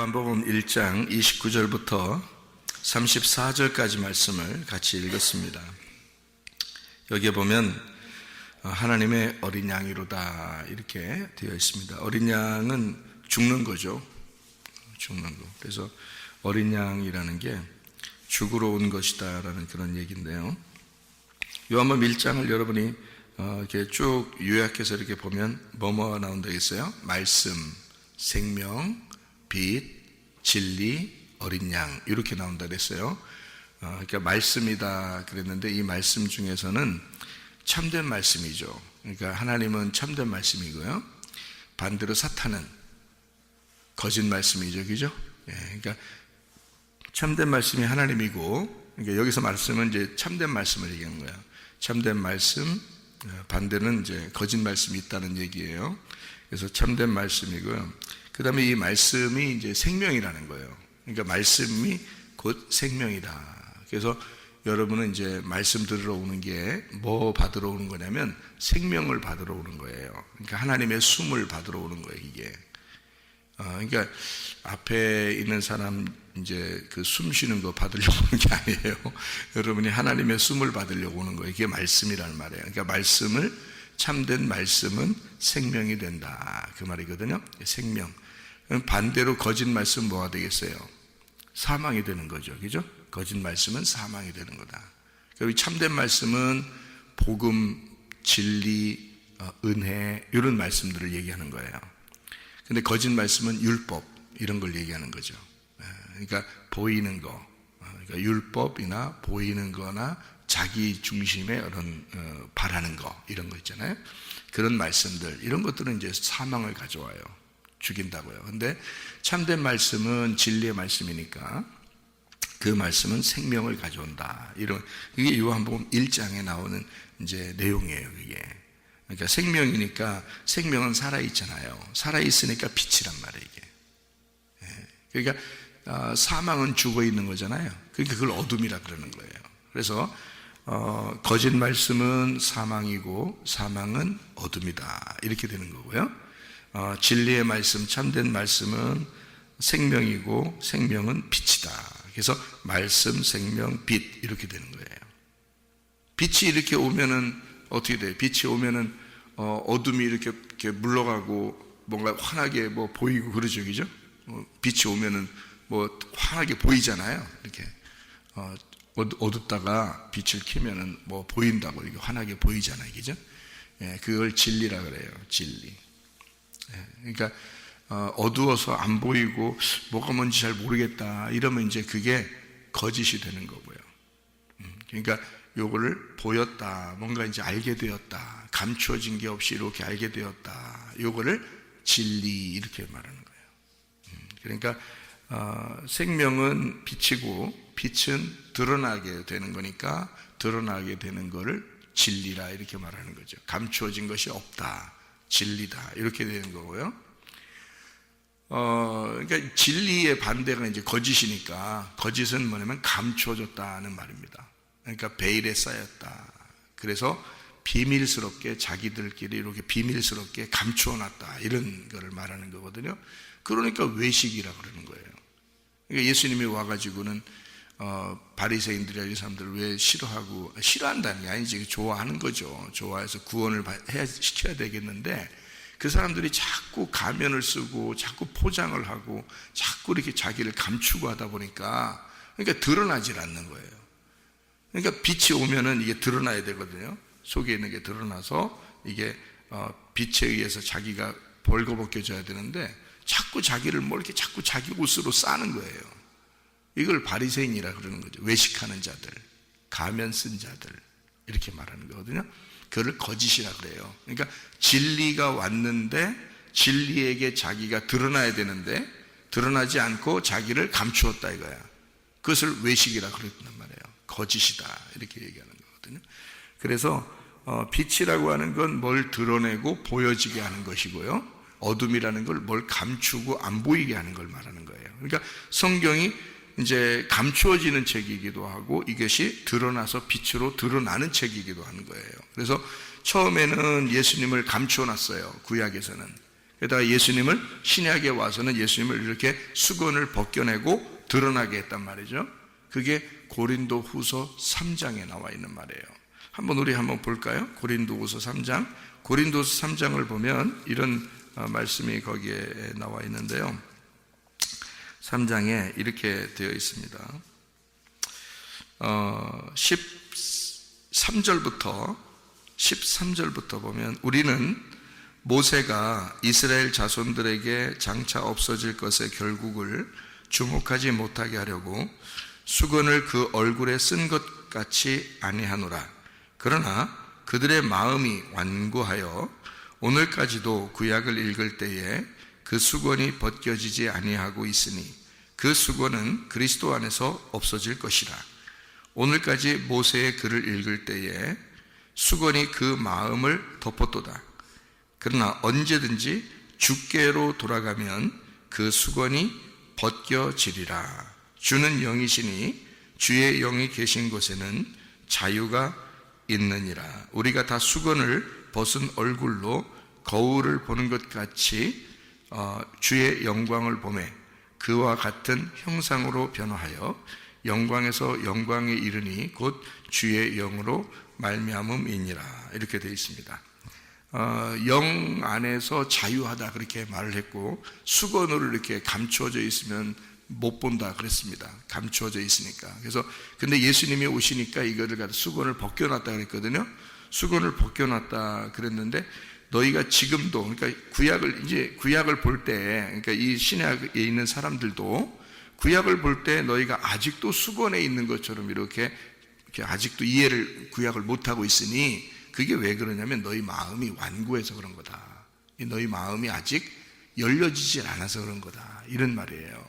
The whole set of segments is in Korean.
요한복음 1장 29절부터 34절까지 말씀을 같이 읽었습니다. 여기에 보면 하나님의 어린 양이로다 이렇게 되어 있습니다. 어린 양은 죽는 거죠. 죽는 거. 그래서 어린 양이라는 게 죽으러 온 것이다 라는 그런 얘기인데요. 요한복음 1장을 여러분이 이렇게 쭉 요약해서 이렇게 보면 뭐가 나온다겠어요? 말씀, 생명, 빛, 진리, 어린 양 이렇게 나온다 그랬어요. 그러니까 말씀이다 그랬는데 이 말씀 중에서는 참된 말씀이죠. 그러니까 하나님은 참된 말씀이고요. 반대로 사탄은 거짓 말씀이죠. 그죠? 그러니까 참된 말씀이 하나님이고, 그러니까 여기서 말씀은 이제 참된 말씀을 얘기하는 거예요. 참된 말씀, 반대는 이제 거짓 말씀이 있다는 얘기예요. 그래서 참된 말씀이고요. 그 다음에 이 말씀이 이제 생명이라는 거예요. 그러니까 말씀이 곧 생명이다. 그래서 여러분은 이제 말씀 들으러 오는 게 뭐 받으러 오는 거냐면 생명을 받으러 오는 거예요. 그러니까 하나님의 숨을 받으러 오는 거예요, 이게. 그러니까 앞에 있는 사람 이제 그 숨 쉬는 거 받으려고 오는 게 아니에요. 여러분이 하나님의 숨을 받으려고 오는 거예요. 이게 말씀이라는 말이에요. 그러니까 말씀을, 참된 말씀은 생명이 된다. 그 말이거든요. 생명. 반대로 거짓 말씀 뭐가 되겠어요? 사망이 되는 거죠. 그죠? 거짓 말씀은 사망이 되는 거다. 그리고 참된 말씀은 복음, 진리, 은혜 이런 말씀들을 얘기하는 거예요. 근데 거짓 말씀은 율법 이런 걸 얘기하는 거죠. 그러니까 보이는 거, 그러니까 율법이나 보이는 거나 자기 중심의 어떤 바라는 거 이런 거 있잖아요. 그런 말씀들 이런 것들은 이제 사망을 가져와요. 죽인다고요. 근데 참된 말씀은 진리의 말씀이니까 그 말씀은 생명을 가져온다. 이게 요한복음 1장에 나오는 이제 내용이에요, 이게. 그러니까 생명이니까 생명은 살아있잖아요. 살아있으니까 빛이란 말이에요, 이게. 그러니까 사망은 죽어 있는 거잖아요. 그러니까 그걸 어둠이라 그러는 거예요. 그래서 거짓 말씀은 사망이고 사망은 어둠이다. 이렇게 되는 거고요. 진리의 말씀, 참된 말씀은 생명이고 생명은 빛이다. 그래서 말씀, 생명, 빛 이렇게 되는 거예요. 빛이 이렇게 오면은 어떻게 돼요? 빛이 오면은 어둠이 이렇게 물러가고 뭔가 환하게 뭐 보이고 그러죠, 그죠? 빛이 오면은 뭐 환하게 보이잖아요. 이렇게 어둡다가 빛을 켜면은 뭐 보인다고 이렇게 환하게 보이잖아요, 그죠? 그걸 진리라 그래요, 진리. 그러니까 어두워서 안 보이고 뭐가 뭔지 잘 모르겠다 이러면 이제 그게 거짓이 되는 거고요. 그러니까 요거를 보였다, 뭔가 이제 알게 되었다, 감추어진 게 없이 이렇게 알게 되었다, 요거를 진리 이렇게 말하는 거예요. 그러니까 생명은 빛이고 빛은 드러나게 되는 거니까 드러나게 되는 거를 진리라 이렇게 말하는 거죠. 감추어진 것이 없다, 진리다 이렇게 되는 거고요. 그러니까 진리의 반대가 이제 거짓이니까 거짓은 뭐냐면 감추어졌다는 말입니다. 그러니까 베일에 쌓였다. 그래서 비밀스럽게 자기들끼리 이렇게 비밀스럽게 감추어놨다 이런 거를 말하는 거거든요. 그러니까 외식이라 그러는 거예요. 그러니까 예수님이 와가지고는 바리새인들이나 이 사람들을 왜 싫어한다는 게 아니지, 좋아하는 거죠. 좋아해서 구원을 시켜야 되겠는데 그 사람들이 자꾸 가면을 쓰고 자꾸 포장을 하고 자꾸 이렇게 자기를 감추고 하다 보니까 그러니까 드러나질 않는 거예요. 그러니까 빛이 오면은 이게 드러나야 되거든요. 속에 있는 게 드러나서 이게 빛에 의해서 자기가 벌거벗겨져야 되는데 자꾸 자기를 뭐 이렇게 자꾸 자기 옷으로 싸는 거예요. 이걸 바리새인이라 그러는 거죠. 외식하는 자들, 가면 쓴 자들 이렇게 말하는 거거든요. 그걸 거짓이라 그래요. 그러니까 진리가 왔는데 진리에게 자기가 드러나야 되는데 드러나지 않고 자기를 감추었다 이거야. 그것을 외식이라 그랬단 말이에요. 거짓이다 이렇게 얘기하는 거거든요. 그래서 빛이라고 하는 건 뭘 드러내고 보여지게 하는 것이고요. 어둠이라는 걸 뭘 감추고 안 보이게 하는 걸 말하는 거예요. 그러니까 성경이 이제 감추어지는 책이기도 하고 이것이 드러나서 빛으로 드러나는 책이기도 하는 거예요. 그래서 처음에는 예수님을 감추어 놨어요. 구약에서는. 게다가 예수님을 신약에 와서는 예수님을 이렇게 수건을 벗겨내고 드러나게 했단 말이죠. 그게 고린도 후서 3장에 나와 있는 말이에요. 우리 한번 볼까요? 고린도 후서 3장. 고린도 후서 3장을 보면 이런 말씀이 거기에 나와 있는데요. 3장에 이렇게 되어 있습니다. 13절부터 보면 우리는 모세가 이스라엘 자손들에게 장차 없어질 것의 결국을 주목하지 못하게 하려고 수건을 그 얼굴에 쓴 것 같이 아니하노라. 그러나 그들의 마음이 완고하여 오늘까지도 구약을 읽을 때에 그 수건이 벗겨지지 아니하고 있으니 그 수건은 그리스도 안에서 없어질 것이라. 오늘까지 모세의 글을 읽을 때에 수건이 그 마음을 덮었도다. 그러나 언제든지 주께로 돌아가면 그 수건이 벗겨지리라. 주는 영이시니 주의 영이 계신 곳에는 자유가 있느니라. 우리가 다 수건을 벗은 얼굴로 거울을 보는 것 같이 주의 영광을 보매 그와 같은 형상으로 변화하여 영광에서 영광에 이르니 곧 주의 영으로 말미암음이니라. 이렇게 되어 있습니다. 영 안에서 자유하다 그렇게 말을 했고, 수건으로 이렇게 감추어져 있으면 못 본다 그랬습니다. 감추어져 있으니까. 그래서 근데 예수님이 오시니까 이거를 갖다 수건을 벗겨놨다 그랬거든요. 수건을 벗겨놨다 그랬는데, 너희가 지금도, 그러니까 구약을 볼 때, 그러니까 이 신약에 있는 사람들도 구약을 볼 때 너희가 아직도 수건에 있는 것처럼 이렇게 아직도 구약을 못하고 있으니, 그게 왜 그러냐면 너희 마음이 완고해서 그런 거다. 너희 마음이 아직 열려지지 않아서 그런 거다. 이런 말이에요.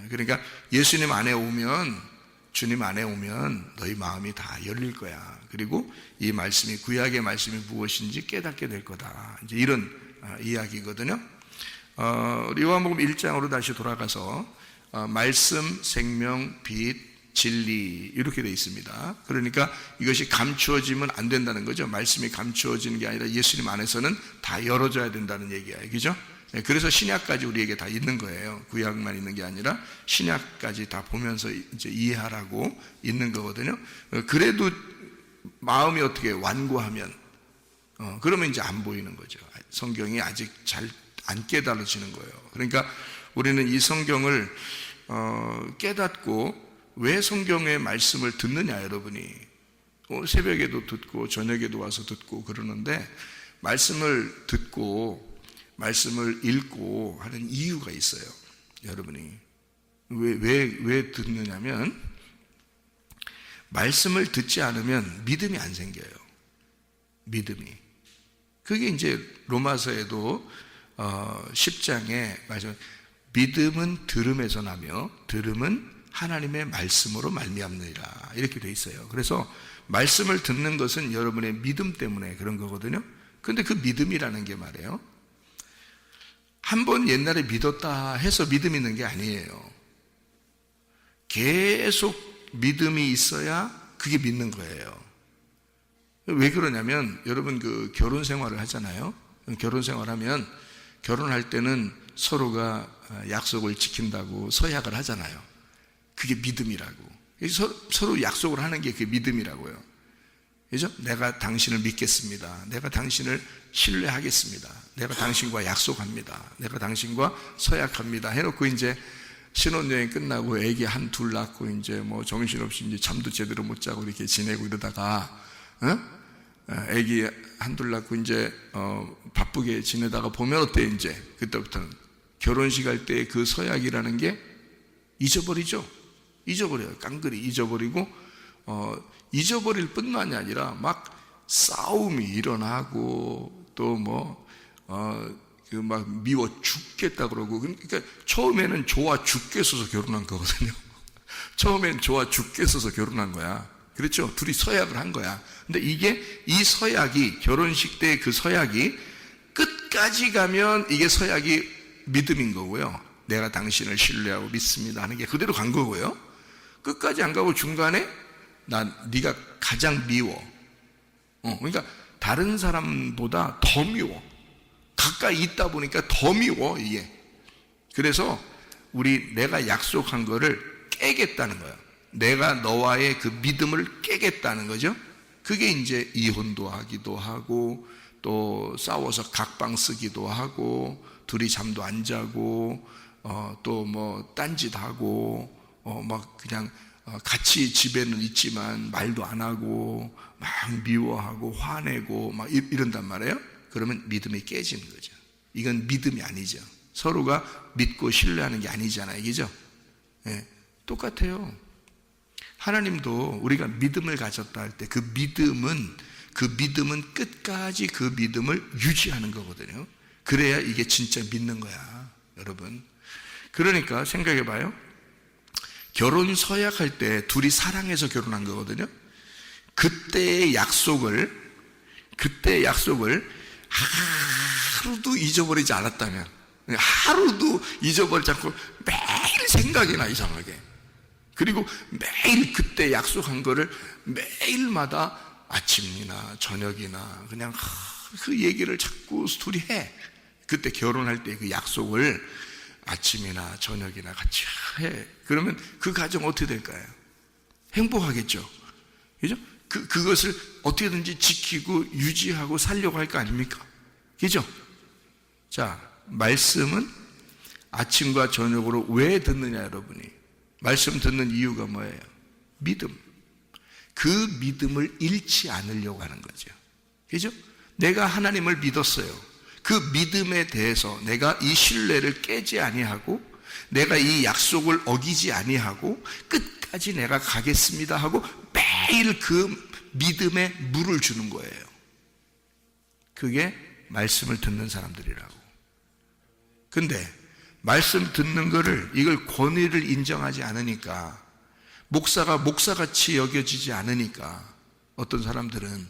그러니까 예수님 안에 오면, 주님 안에 오면 너희 마음이 다 열릴 거야. 그리고 이 말씀이, 구약의 말씀이 무엇인지 깨닫게 될 거다. 이제 이런 이야기거든요. 요한복음 1장으로 다시 돌아가서 말씀, 생명, 빛, 진리 이렇게 되어 있습니다. 그러니까 이것이 감추어지면 안 된다는 거죠. 말씀이 감추어지는 게 아니라 예수님 안에서는 다 열어져야 된다는 얘기예요. 그죠? 그래서 신약까지 우리에게 다 있는 거예요. 구약만 있는 게 아니라 신약까지 다 보면서 이제 이해하라고 있는 거거든요. 그래도 마음이 어떻게 완고하면 그러면 이제 안 보이는 거죠. 성경이 아직 잘 안 깨달아지는 거예요. 그러니까 우리는 이 성경을 깨닫고, 왜 성경의 말씀을 듣느냐, 여러분이. 새벽에도 듣고 저녁에도 와서 듣고 그러는데, 말씀을 듣고 말씀을 읽고 하는 이유가 있어요. 여러분이 왜 듣느냐면, 말씀을 듣지 않으면 믿음이 안 생겨요. 믿음이. 그게 이제 로마서에도 10장에 말씀, 믿음은 들음에서 나며 들음은 하나님의 말씀으로 말미암느니라. 이렇게 돼 있어요. 그래서 말씀을 듣는 것은 여러분의 믿음 때문에 그런 거거든요. 근데 그 믿음이라는 게 말이에요, 한번 옛날에 믿었다 해서 믿음 있는 게 아니에요. 계속 믿음이 있어야 그게 믿는 거예요. 왜 그러냐면, 여러분 그 결혼 생활을 하잖아요. 결혼 생활하면 결혼할 때는 서로가 약속을 지킨다고 서약을 하잖아요. 그게 믿음이라고. 서로 약속을 하는 게 그게 믿음이라고요. 그죠? 내가 당신을 믿겠습니다. 내가 당신을 신뢰하겠습니다. 내가 당신과 약속합니다. 내가 당신과 서약합니다. 해놓고 이제 신혼여행 끝나고 애기 둘 낳고 이제 뭐 정신없이 이제 잠도 제대로 못 자고 이렇게 지내고 이러다가, 애기 둘 낳고 이제 바쁘게 지내다가 보면 어때? 이제 그때부터는 결혼식 할 때 그 서약이라는 게 잊어버리죠. 잊어버려요. 깡그리 잊어버리고, 잊어버릴 뿐만이 아니라 막 싸움이 일어나고, 또 막 미워 죽겠다 그러고. 그러니까 처음에는 좋아 죽겠어서 결혼한 거거든요. 처음엔 좋아 죽겠어서 결혼한 거야. 그렇죠? 둘이 서약을 한 거야. 근데 이 서약이, 결혼식 때 그 서약이 끝까지 가면 이게 서약이 믿음인 거고요. 내가 당신을 신뢰하고 믿습니다 하는 게 그대로 간 거고요. 끝까지 안 가고 중간에 네가 가장 미워. 그러니까 다른 사람보다 더 미워. 가까이 있다 보니까 더 미워 이게. 그래서 내가 약속한 거를 깨겠다는 거야. 내가 너와의 그 믿음을 깨겠다는 거죠. 그게 이제 이혼도 하기도 하고, 또 싸워서 각방 쓰기도 하고, 둘이 잠도 안 자고, 또 뭐 딴짓하고, 막 그냥 같이 집에는 있지만 말도 안 하고, 막 미워하고 화내고 막 이런단 말이에요. 그러면 믿음이 깨지는 거죠. 이건 믿음이 아니죠. 서로가 믿고 신뢰하는 게 아니잖아요. 그죠? 예, 똑같아요. 하나님도 우리가 믿음을 가졌다 할 때 그 믿음은 끝까지 그 믿음을 유지하는 거거든요. 그래야 이게 진짜 믿는 거야, 여러분. 그러니까 생각해 봐요. 결혼 서약할 때 둘이 사랑해서 결혼한 거거든요. 그때의 약속을 하루도 잊어버리지 않았다면, 하루도 잊어버리지 않고 매일 생각이 나, 이상하게. 그리고 매일 그때 약속한 거를 매일마다 아침이나 저녁이나 그냥 그 얘기를 자꾸 둘이 해. 그때 결혼할 때 그 약속을 아침이나 저녁이나 같이 해. 그러면 그 가정 어떻게 될까요? 행복하겠죠. 그죠? 그것을 어떻게든지 지키고 유지하고 살려고 할 거 아닙니까? 그죠? 자, 말씀은 아침과 저녁으로 왜 듣느냐, 여러분이. 말씀 듣는 이유가 뭐예요? 믿음. 그 믿음을 잃지 않으려고 하는 거죠. 그죠? 내가 하나님을 믿었어요. 그 믿음에 대해서 내가 이 신뢰를 깨지 아니하고, 내가 이 약속을 어기지 아니하고 끝까지 내가 가겠습니다 하고 매일 그 믿음에 물을 주는 거예요. 그게 말씀을 듣는 사람들이라고. 근데 말씀 듣는 거를, 이걸 권위를 인정하지 않으니까, 목사가 목사같이 여겨지지 않으니까, 어떤 사람들은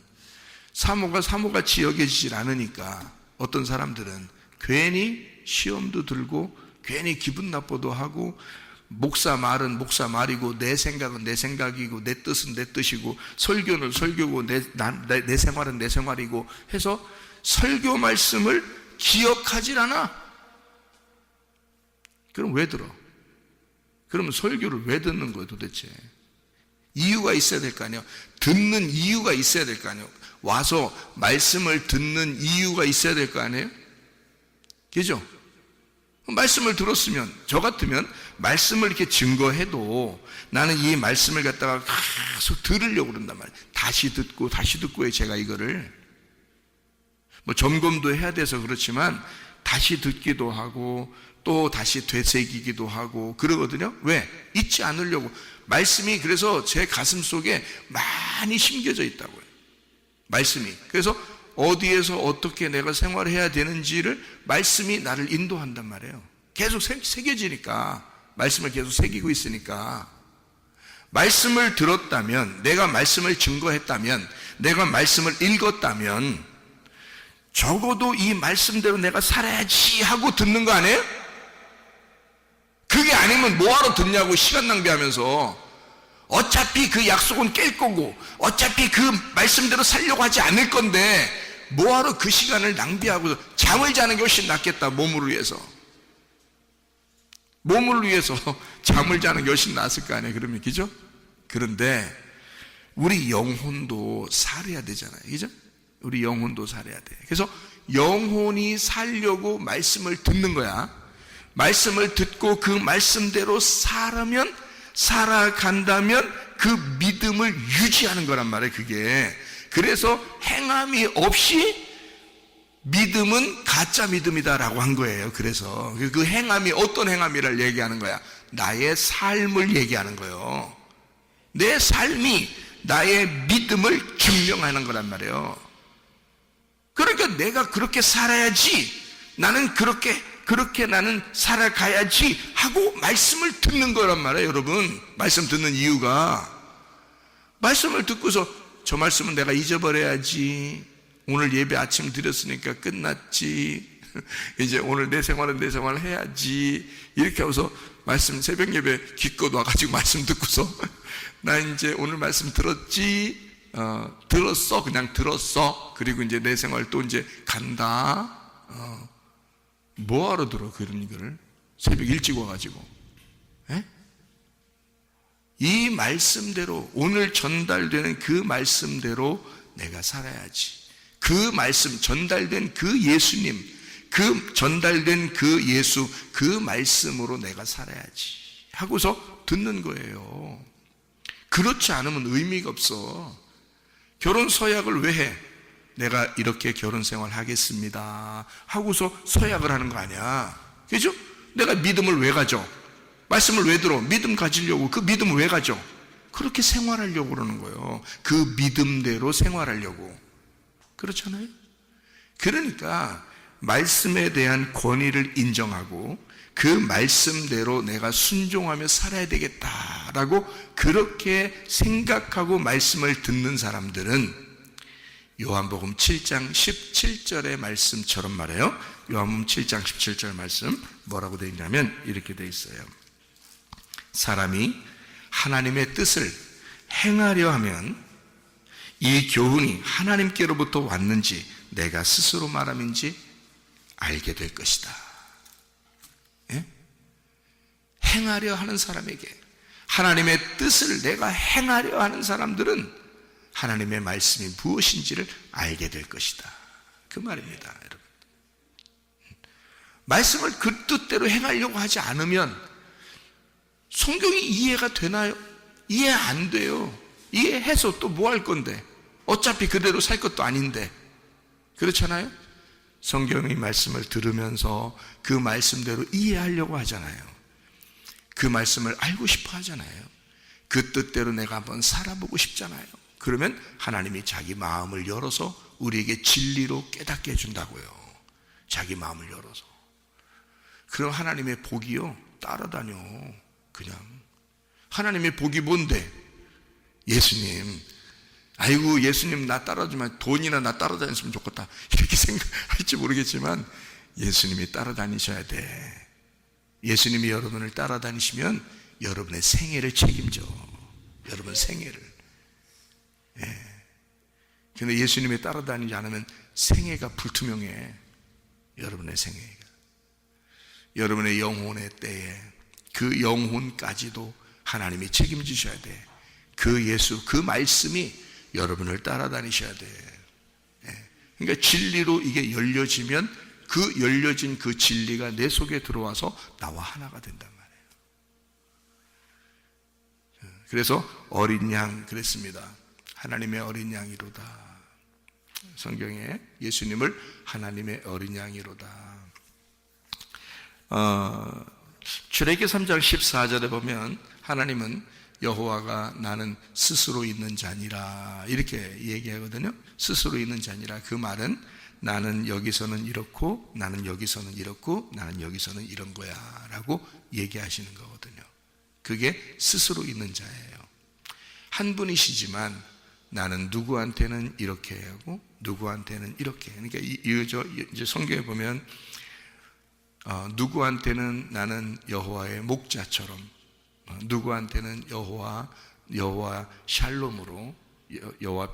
사모가 사모같이 여겨지지 않으니까, 어떤 사람들은 괜히 시험도 들고 괜히 기분 나빠도 하고, 목사 말은 목사 말이고 내 생각은 내 생각이고 내 뜻은 내 뜻이고 설교는 설교고 내 생활은 내 생활이고 해서 설교 말씀을 기억하질 않아. 그럼 왜 들어? 그러면 설교를 왜 듣는 거예요, 도대체? 이유가 있어야 될 거 아니에요. 듣는 이유가 있어야 될 거 아니에요. 와서 말씀을 듣는 이유가 있어야 될 거 아니에요. 그죠? 말씀을 들었으면, 저 같으면 말씀을 이렇게 증거해도 나는 이 말씀을 갖다가 계속 들으려고 그런단 말이에요. 다시 듣고 해요, 제가 이거를. 뭐 점검도 해야 돼서 그렇지만 다시 듣기도 하고 또 다시 되새기기도 하고 그러거든요. 왜? 잊지 않으려고. 말씀이 그래서 제 가슴 속에 많이 심겨져 있다고요. 말씀이. 그래서 어디에서 어떻게 내가 생활해야 되는지를 말씀이 나를 인도한단 말이에요. 계속 새겨지니까, 말씀을 계속 새기고 있으니까. 말씀을 들었다면, 내가 말씀을 증거했다면, 내가 말씀을 읽었다면 적어도 이 말씀대로 내가 살아야지 하고 듣는 거 아니에요? 그게 아니면 뭐하러 듣냐고, 시간 낭비하면서. 어차피 그 약속은 깰 거고 어차피 그 말씀대로 살려고 하지 않을 건데 뭐하러 그 시간을 낭비하고 잠을 자는 게 훨씬 낫겠다. 몸을 위해서 잠을 자는 게 훨씬 낫을 거 아니에요. 그러면, 그죠? 그런데 우리 영혼도 살아야 되잖아요. 그죠? 우리 영혼도 살아야 돼. 그래서 영혼이 살려고 말씀을 듣는 거야. 말씀을 듣고 그 말씀대로 살아간다면 그 믿음을 유지하는 거란 말이에요, 그게. 그래서 행함이 없이 믿음은 가짜 믿음이다라고 한 거예요. 그래서 그 행함이 어떤 행함이라를 얘기하는 거야? 나의 삶을 얘기하는 거예요. 내 삶이 나의 믿음을 증명하는 거란 말이에요. 그러니까 내가 그렇게 살아야지, 나는 그렇게 나는 살아가야지 하고 말씀을 듣는 거란 말이에요, 여러분. 말씀 듣는 이유가, 말씀을 듣고서 저 말씀은 내가 잊어버려야지, 오늘 예배 아침 드렸으니까 끝났지, 이제 오늘 내 생활은 내 생활을 해야지, 이렇게 하고서 말씀 새벽 예배 기껏 와가지고 말씀 듣고서 나 이제 오늘 말씀 들었지, 들었어, 그냥 들었어. 그리고 이제 내 생활 또 이제 간다. 뭐하러 들어 그런 거를? 새벽 일찍 와가지고. 에? 이 말씀대로, 오늘 전달되는 그 말씀대로 내가 살아야지. 그 말씀, 전달된 그 예수님, 그 전달된 그 예수, 그 말씀으로 내가 살아야지 하고서 듣는 거예요. 그렇지 않으면 의미가 없어. 결혼 서약을 왜 해? 내가 이렇게 결혼 생활 하겠습니다 하고서 서약을 하는 거 아니야. 그죠? 내가 믿음을 왜 가져? 말씀을 왜 들어? 믿음 가지려고. 그 믿음을 왜 가져? 그렇게 생활하려고 그러는 거예요. 그 믿음대로 생활하려고. 그렇잖아요? 그러니까 말씀에 대한 권위를 인정하고 그 말씀대로 내가 순종하며 살아야 되겠다라고 그렇게 생각하고 말씀을 듣는 사람들은 요한복음 7장 17절의 말씀처럼 말해요. 요한복음 7장 17절 말씀 뭐라고 되어 있냐면 이렇게 되어 있어요. 사람이 하나님의 뜻을 행하려 하면 이 교훈이 하나님께로부터 왔는지 내가 스스로 말함인지 알게 될 것이다. 예? 행하려 하는 사람에게, 하나님의 뜻을 내가 행하려 하는 사람들은 하나님의 말씀이 무엇인지를 알게 될 것이다. 그 말입니다, 여러분. 말씀을 그 뜻대로 행하려고 하지 않으면 성경이 이해가 되나요? 이해 안 돼요. 이해해서 또 뭐 할 건데? 어차피 그대로 살 것도 아닌데. 그렇잖아요? 성경의 말씀을 들으면서 그 말씀대로 이해하려고 하잖아요. 그 말씀을 알고 싶어 하잖아요. 그 뜻대로 내가 한번 살아보고 싶잖아요. 그러면 하나님이 자기 마음을 열어서 우리에게 진리로 깨닫게 해준다고요. 자기 마음을 열어서. 그럼 하나님의 복이요, 따라다녀. 그냥 하나님의 복이 뭔데? 예수님, 아이고 예수님 나 따라주면 돈이나 나 따라다녔으면 좋겠다 이렇게 생각할지 모르겠지만 예수님이 따라다니셔야 돼. 예수님이 여러분을 따라다니시면 여러분의 생애를 책임져. 여러분 생애를. 근데 예수님이 따라다니지 않으면 생애가 불투명해. 여러분의 생애가. 여러분의 영혼의 때에 그 영혼까지도 하나님이 책임지셔야 돼. 그 예수, 그 말씀이 여러분을 따라다니셔야 돼. 그러니까 진리로 이게 열려지면 그 열려진 그 진리가 내 속에 들어와서 나와 하나가 된단 말이에요. 그래서 어린 양 그랬습니다. 하나님의 어린 양이로다. 성경에 예수님을 하나님의 어린 양이로다. 출애굽기 3장 14절에 보면 하나님은 여호와가 나는 스스로 있는 자니라 이렇게 얘기하거든요. 스스로 있는 자니라. 그 말은 나는 여기서는 이렇고 나는 여기서는 이렇고 나는 여기서는 이런 거야 라고 얘기하시는 거거든요. 그게 스스로 있는 자예요. 한 분이시지만 나는 누구한테는 이렇게 하고 누구한테는 이렇게. 그러니까 이제 성경에 보면 누구한테는 나는 여호와의 목자처럼, 누구한테는 여호와 샬롬으로, 여호와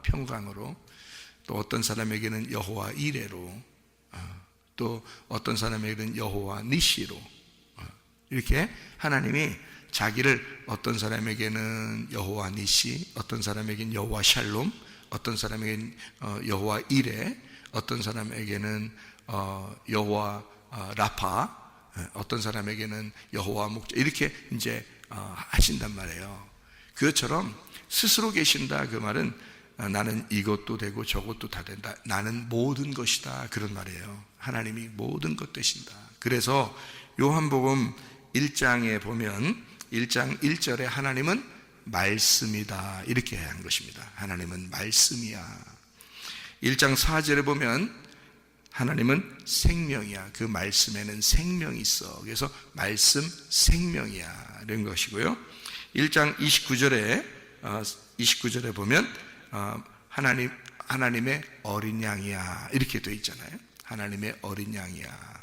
평강으로, 또 어떤 사람에게는 여호와 이레로, 또 어떤 사람에게는 여호와 니시로, 이렇게 하나님이 자기를 어떤 사람에게는 여호와 니시, 어떤 사람에게는 여호와 샬롬, 어떤 사람에게는 여호와 이레, 어떤 사람에게는 여호와 라파, 어떤 사람에게는 여호와 목자, 이렇게 이제 하신단 말이에요. 그것처럼 스스로 계신다. 그 말은 나는 이것도 되고 저것도 다 된다. 나는 모든 것이다. 그런 말이에요. 하나님이 모든 것 되신다. 그래서 요한복음 1장에 보면 1장 1절에 하나님은 말씀이다 이렇게 한 것입니다. 하나님은 말씀이야. 1장 4절에 보면 하나님은 생명이야. 그 말씀에는 생명이 있어. 그래서 말씀 생명이야 이런 것이고요. 1장 29절에 보면 하나님의 어린 양이야 이렇게 되어 있잖아요. 하나님의 어린 양이야.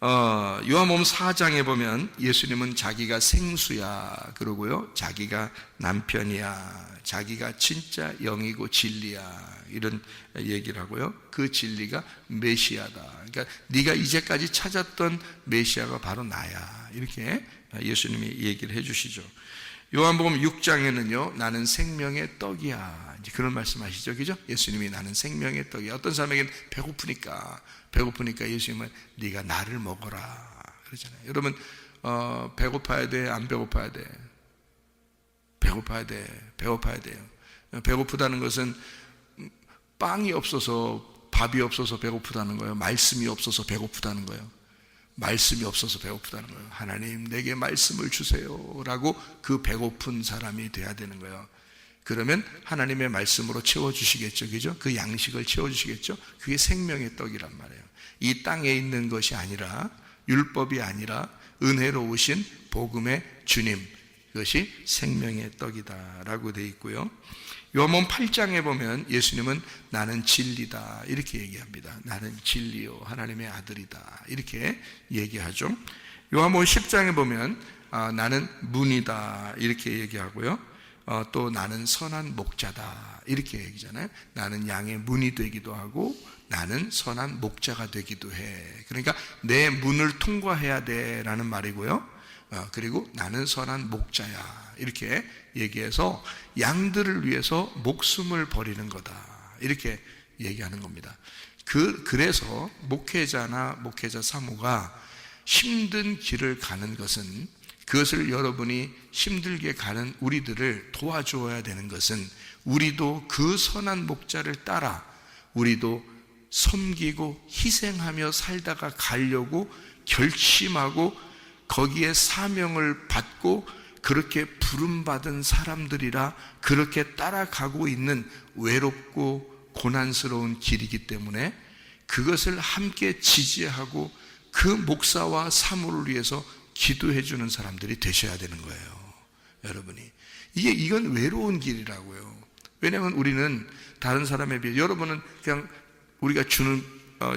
요한복음 4장에 보면 예수님은 자기가 생수야 그러고요, 자기가 남편이야, 자기가 진짜 영이고 진리야, 이런 얘기를 하고요. 그 진리가 메시아다. 그러니까 네가 이제까지 찾았던 메시아가 바로 나야, 이렇게 예수님이 얘기를 해주시죠. 요한복음 6장에는요, 나는 생명의 떡이야, 이제 그런 말씀하시죠, 그죠? 예수님이 나는 생명의 떡이야. 어떤 사람에게는 배고프니까 예수님은 네가 나를 먹어라 그러잖아요. 여러분, 배고파야 돼, 안 배고파야 돼? 배고파야 돼요. 배고프다는 것은 빵이 없어서, 밥이 없어서 배고프다는 거예요? 말씀이 없어서 배고프다는 거예요? 말씀이 없어서 배고프다는 거예요. 하나님, 내게 말씀을 주세요 라고 그 배고픈 사람이 돼야 되는 거예요. 그러면 하나님의 말씀으로 채워주시겠죠, 그죠? 그 양식을 채워주시겠죠. 그게 생명의 떡이란 말이에요. 이 땅에 있는 것이 아니라, 율법이 아니라 은혜로 오신 복음의 주님, 그것이 생명의 떡이다 라고 되어 있고요. 요한복음 8장에 보면 예수님은 나는 진리다 이렇게 얘기합니다. 나는 진리요 하나님의 아들이다 이렇게 얘기하죠. 요한복음 10장에 보면 나는 문이다 이렇게 얘기하고요. 또 나는 선한 목자다 이렇게 얘기잖아요. 나는 양의 문이 되기도 하고 나는 선한 목자가 되기도 해. 그러니까 내 문을 통과해야 돼 라는 말이고요. 그리고 나는 선한 목자야 이렇게 얘기해서 양들을 위해서 목숨을 버리는 거다 이렇게 얘기하는 겁니다. 그래서 목회자나 목회자 사모가 힘든 길을 가는 것은, 그것을 여러분이 힘들게 가는 우리들을 도와줘야 되는 것은, 우리도 그 선한 목자를 따라 우리도 섬기고 희생하며 살다가 가려고 결심하고 거기에 사명을 받고 그렇게 부름받은 사람들이라 그렇게 따라가고 있는 외롭고 고난스러운 길이기 때문에 그것을 함께 지지하고 그 목사와 사모를 위해서 기도해 주는 사람들이 되셔야 되는 거예요. 여러분이 이건 외로운 길이라고요. 왜냐하면 우리는 다른 사람에 비해, 여러분은 그냥 우리가 주는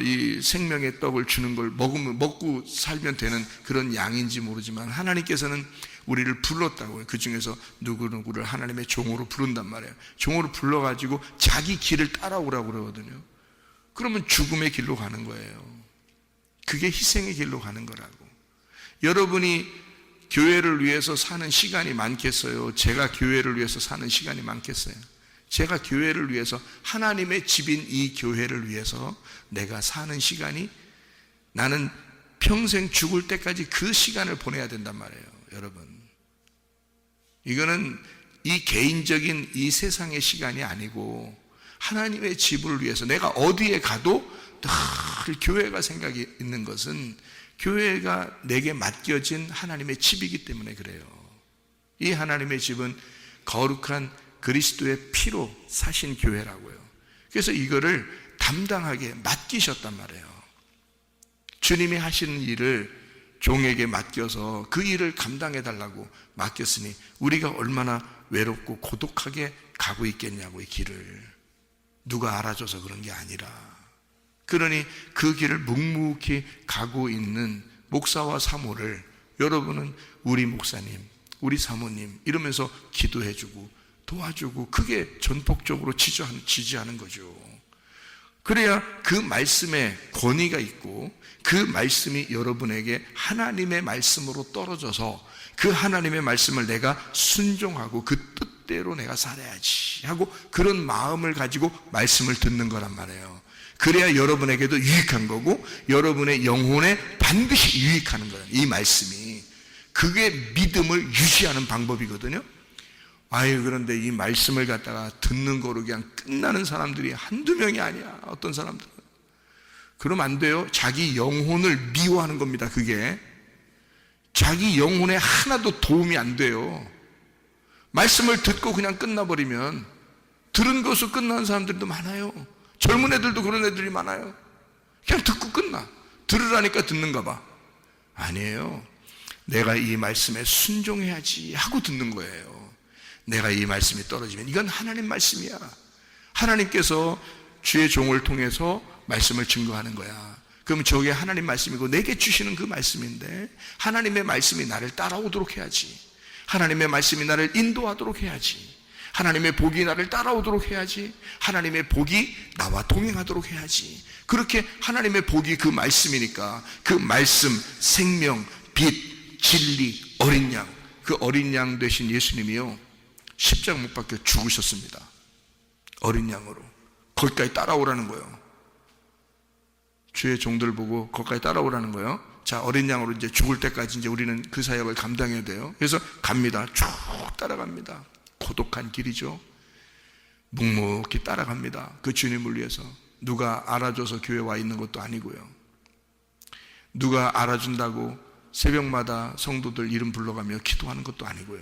이 생명의 떡을 주는 걸 먹고 살면 되는 그런 양인지 모르지만, 하나님께서는 우리를 불렀다고요. 그 중에서 누구누구를 하나님의 종으로 부른단 말이에요. 종으로 불러가지고 자기 길을 따라오라고 그러거든요. 그러면 죽음의 길로 가는 거예요. 그게 희생의 길로 가는 거라고. 여러분이 교회를 위해서 사는 시간이 많겠어요? 제가 교회를 위해서 사는 시간이 많겠어요? 제가 교회를 위해서, 하나님의 집인 이 교회를 위해서 내가 사는 시간이, 나는 평생 죽을 때까지 그 시간을 보내야 된단 말이에요. 여러분, 이거는 이 개인적인 이 세상의 시간이 아니고 하나님의 집을 위해서 내가 어디에 가도 늘 교회가 생각이 있는 것은, 교회가 내게 맡겨진 하나님의 집이기 때문에 그래요. 이 하나님의 집은 거룩한 그리스도의 피로 사신 교회라고요. 그래서 이거를 담당하게 맡기셨단 말이에요. 주님이 하시는 일을 종에게 맡겨서 그 일을 감당해 달라고 맡겼으니 우리가 얼마나 외롭고 고독하게 가고 있겠냐고. 이 길을 누가 알아줘서 그런 게 아니라, 그러니 그 길을 묵묵히 가고 있는 목사와 사모를 여러분은 우리 목사님, 우리 사모님 이러면서 기도해주고 도와주고, 그게 전폭적으로 지지하는 거죠. 그래야 그 말씀에 권위가 있고 그 말씀이 여러분에게 하나님의 말씀으로 떨어져서 그 하나님의 말씀을 내가 순종하고 그 뜻대로 내가 살아야지 하고 그런 마음을 가지고 말씀을 듣는 거란 말이에요. 그래야 여러분에게도 유익한 거고 여러분의 영혼에 반드시 유익하는 거예요. 이 말씀이 그게 믿음을 유지하는 방법이거든요. 그런데 이 말씀을 갖다가 듣는 거로 그냥 끝나는 사람들이 한두 명이 아니야. 어떤 사람들은 그러면 안 돼요. 자기 영혼을 미워하는 겁니다. 그게 자기 영혼에 하나도 도움이 안 돼요. 말씀을 듣고 그냥 끝나버리면 들은 것으로 끝나는 사람들도 많아요. 젊은 애들도 그런 애들이 많아요. 그냥 듣고 끝나. 들으라니까 듣는가 봐. 아니에요. 내가 이 말씀에 순종해야지 하고 듣는 거예요. 내가 이 말씀이 떨어지면 이건 하나님 말씀이야. 하나님께서 주의 종을 통해서 말씀을 증거하는 거야. 그럼 저게 하나님 말씀이고 내게 주시는 그 말씀인데 하나님의 말씀이 나를 따라오도록 해야지. 하나님의 말씀이 나를 인도하도록 해야지. 하나님의 복이 나를 따라오도록 해야지. 하나님의 복이 나와 동행하도록 해야지. 그렇게 하나님의 복이 그 말씀이니까 그 말씀, 생명, 빛, 진리, 어린 양, 그 어린 양 되신 예수님이요 십자가 못 박혀 죽으셨습니다. 어린 양으로 거기까지 따라오라는 거예요. 주의 종들 보고 거기까지 따라오라는 거예요. 자, 어린 양으로 이제 죽을 때까지 이제 우리는 그 사역을 감당해야 돼요. 그래서 갑니다. 쭉 따라갑니다. 고독한 길이죠. 묵묵히 따라갑니다. 그 주님을 위해서. 누가 알아줘서 교회 와 있는 것도 아니고요. 누가 알아준다고 새벽마다 성도들 이름 불러가며 기도하는 것도 아니고요.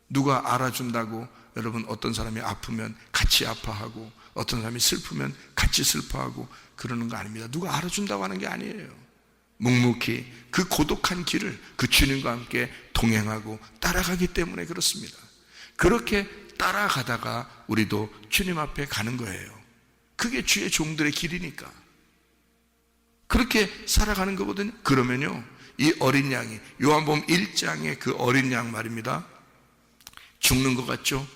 누가 알아준다고 여러분 어떤 사람이 아프면 같이 아파하고 어떤 사람이 슬프면 같이 슬퍼하고 그러는 거 아닙니다. 누가 알아준다고 하는 게 아니에요. 묵묵히 그 고독한 길을 그 주님과 함께 동행하고 따라가기 때문에 그렇습니다. 그렇게 따라가다가 우리도 주님 앞에 가는 거예요. 그게 주의 종들의 길이니까. 그렇게 살아가는 거거든요. 그러면요, 이 어린 양이 요한복음 1장의 그 어린 양 말입니다. 죽는 것 같죠?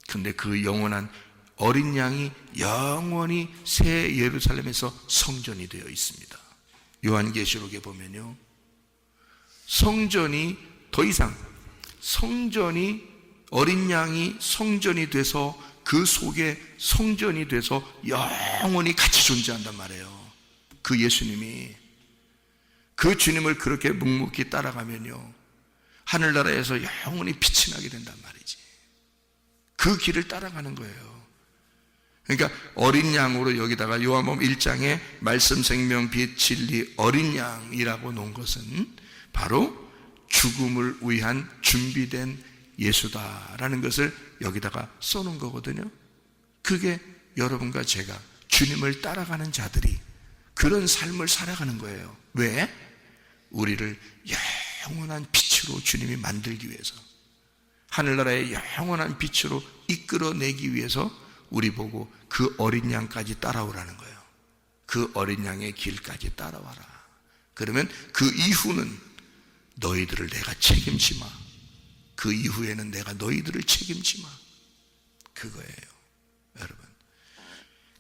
근데 그 영원한 어린 양이 영원히 새 예루살렘에서 성전이 되어 있습니다. 요한계시록에 보면요, 성전이 더 이상 성전이 어린 양이 성전이 돼서 그 속에 성전이 돼서 영원히 같이 존재한단 말이에요. 그 예수님이 그 주님을 그렇게 묵묵히 따라가면요 하늘나라에서 영원히 빛이 나게 된단 말이지. 그 길을 따라가는 거예요. 그러니까 어린 양으로 여기다가 요한복음 1장에 말씀, 생명, 빛, 진리, 어린 양이라고 놓은 것은 바로 죽음을 위한 준비된 예수다라는 것을 여기다가 써놓은 거거든요. 그게 여러분과 제가 주님을 따라가는 자들이 그런 삶을 살아가는 거예요. 왜? 우리를 영원한 빛으로 주님이 만들기 위해서, 하늘나라의 영원한 빛으로 이끌어내기 위해서 우리 보고 그 어린 양까지 따라오라는 거예요. 그 어린 양의 길까지 따라와라. 그러면 그 이후는 너희들을 내가 책임지마. 그 이후에는 내가 너희들을 책임지마. 그거예요, 여러분.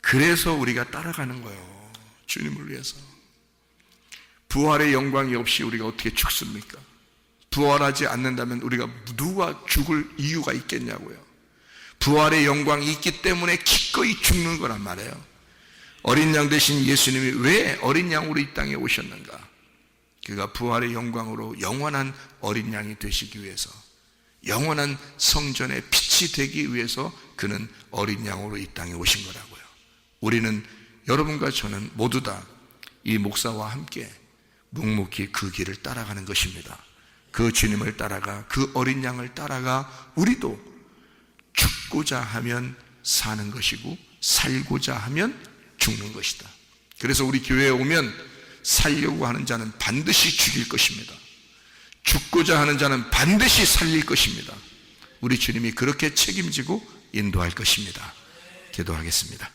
그래서 우리가 따라가는 거예요. 주님을 위해서. 부활의 영광이 없이 우리가 어떻게 죽습니까? 부활하지 않는다면 우리가 누가 죽을 이유가 있겠냐고요. 부활의 영광이 있기 때문에 기꺼이 죽는 거란 말이에요. 어린 양 대신 예수님이 왜 어린 양으로 이 땅에 오셨는가? 그가 부활의 영광으로 영원한 어린 양이 되시기 위해서, 영원한 성전의 빛이 되기 위해서 그는 어린 양으로 이 땅에 오신 거라고요. 우리는, 여러분과 저는 모두 다 이 목사와 함께 묵묵히 그 길을 따라가는 것입니다. 그 주님을 따라가, 그 어린 양을 따라가 우리도 죽고자 하면 사는 것이고 살고자 하면 죽는 것이다. 그래서 우리 교회에 오면 살려고 하는 자는 반드시 죽일 것입니다. 죽고자 하는 자는 반드시 살릴 것입니다. 우리 주님이 그렇게 책임지고 인도할 것입니다. 기도하겠습니다.